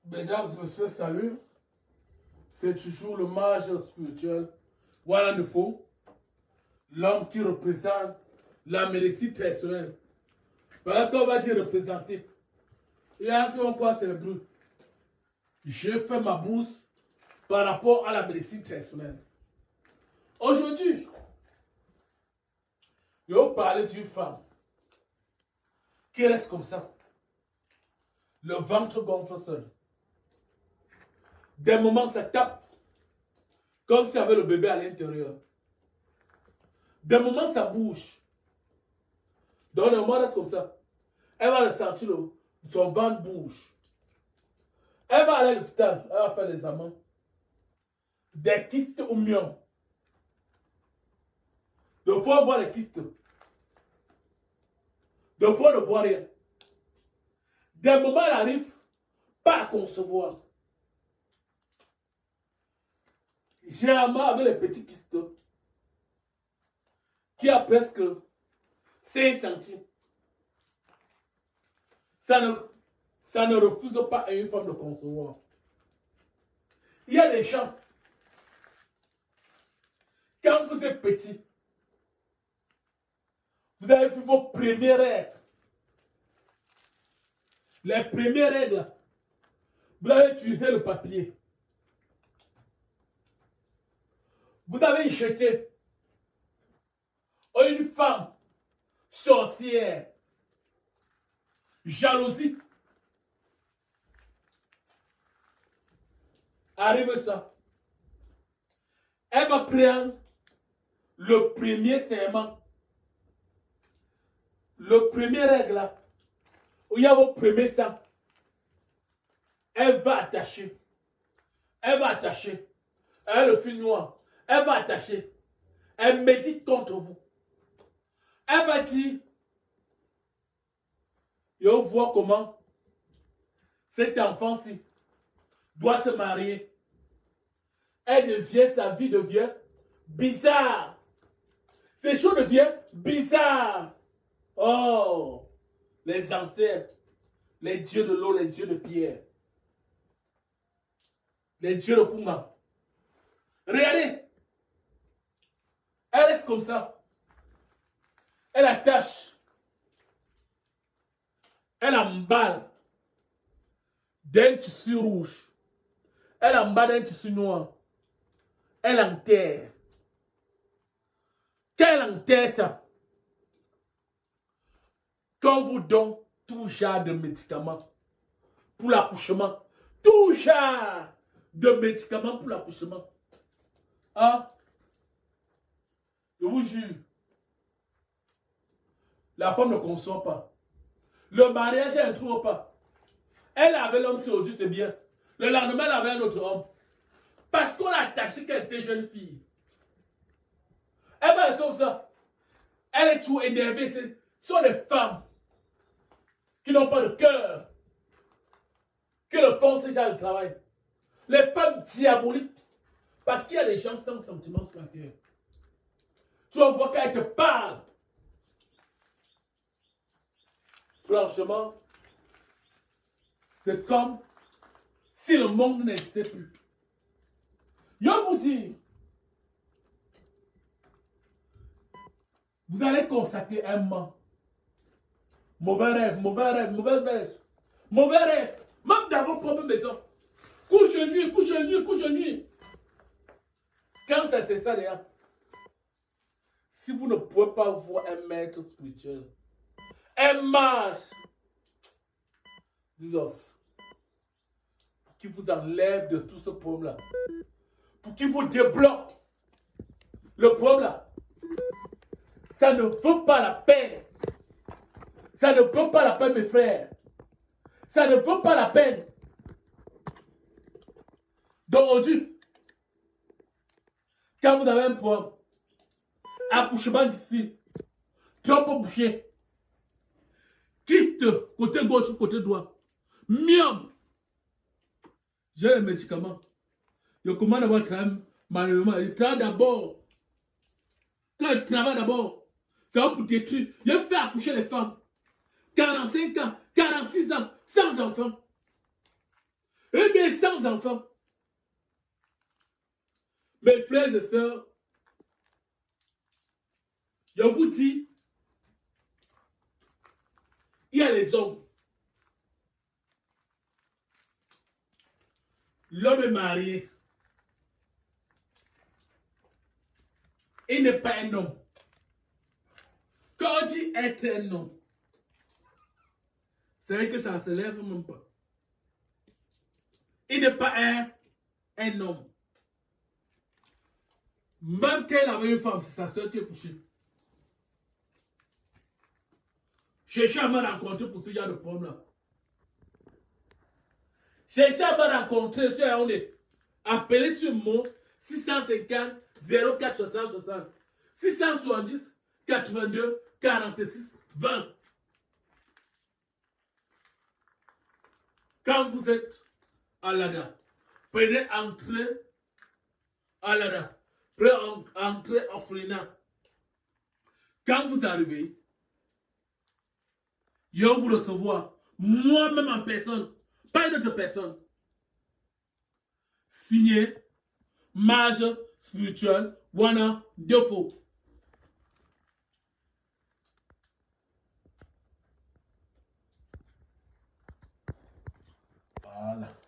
Mesdames et messieurs, salut. C'est toujours le mage spirituel. Voilà le faux. L'homme qui représente la médecine traditionnelle. Voilà qu'on va dire représenter. Il y a qui vont croire c'est le bruit. Je fais ma bourse par rapport à la médecine traditionnelle. Aujourd'hui, je vais vous parler d'une femme qui reste comme ça. Le ventre gonfle seul. Des moments, ça tape comme s'il y avait le bébé à l'intérieur. Des moments, ça bouge. Donc, le moment reste comme ça. Elle va le sentir, son ventre bouge. Elle va aller à l'hôpital, elle va faire les examens. Des kystes ou myome. De fois, on voit les kystes. De fois, on ne voit rien. Des moments, elle arrive pas à concevoir. Généralement, avec les petits kystes, qui a presque 5 centimes. Ça ne refuse pas à une femme de concevoir. Il y a des gens, quand vous êtes petit, vous avez vu vos premières règles. Les premières règles, vous avez utilisé le papier. Vous avez jeté une femme sorcière, jalousie. Arrive ça. Elle va prendre le premier serment. Le premier règle là, où il y a vos premiers sang. Elle va attacher. Elle va attacher. Elle a le fil noir. Elle va attacher. Elle médite contre vous. Elle va dire, je vais voir comment cet enfant-ci doit se marier. Sa vie devient bizarre. Ces choses deviennent bizarres. Oh, les ancêtres, les dieux de l'eau, les dieux de pierre, les dieux de Kunga. Regardez, elle reste comme ça. Elle attache. Elle emballe d'un tissu rouge. Elle emballe d'un tissu noir. Elle enterre. Quand elle enterre ça, qu'on vous donne tout genre de médicaments pour l'accouchement. Tout genre de médicaments pour l'accouchement. Hein? Je vous jure. La femme ne conçoit pas. Le mariage, elle ne trouve pas. Elle avait l'homme sur aujourd'hui, c'est bien. Le lendemain, elle avait un autre homme. Parce qu'on a attaché qu'elle était jeune fille. Elle va comme ça. Elle est toujours énervée. Ce sont des femmes qui n'ont pas de cœur, qui ne font ce genre de travail. Les femmes diaboliques. Parce qu'il y a des gens sans sentiments sur la terre. Tu vas voir qu'elle te parle. Franchement, c'est comme si le monde n'existait plus. Je vais vous dire, vous allez constater un manque. Mauvais rêve, mauvais rêve, mauvais rêve. Mauvais rêve. Même dans vos propres maisons. Couche nuit, couche nuit, couche nuit. Quand c'est ça d'ailleurs. Si vous ne pouvez pas voir un maître spirituel, un mage, disons, qui vous enlève de tout ce problème-là, pour qu'il vous débloque le problème-là, ça ne vaut pas la peine. Ça ne vaut pas la peine, mes frères. Ça ne vaut pas la peine. Donc, aujourd'hui, quand vous avez un problème, accouchement difficile, trop bouché, kyste, côté gauche ou côté droit, myome, j'ai les médicaments. Je commande à votre âme, malheureusement, je travaille d'abord. Quand je travaille d'abord, ça va pour détruire. Je fais accoucher les femmes. 45 ans, 46 ans, sans enfants. Eh bien, sans enfants. Mes frères et sœurs, je vous dis, il y a les hommes. L'homme est marié. Il n'est pas un homme. Quand on dit être un homme, c'est vrai que ça ne se lève même pas. Il n'est pas un homme. Même qu'elle avait une femme, c'est sa soeur qui est couchée. Cherchez à me rencontrer pour ce genre de problème-là. Cherchez à me rencontrer sur on est. Appelez sur mon 650 04 60 60 670 82 46 20. Quand vous êtes à l'ADA, prenez entrée à l'ADA. Prenez entrée orphelinat. Quand vous arrivez, je vais vous recevoir. Moi-même en personne. Pas une autre personne. Signé Mage Spirituel Wana Depot. Voilà.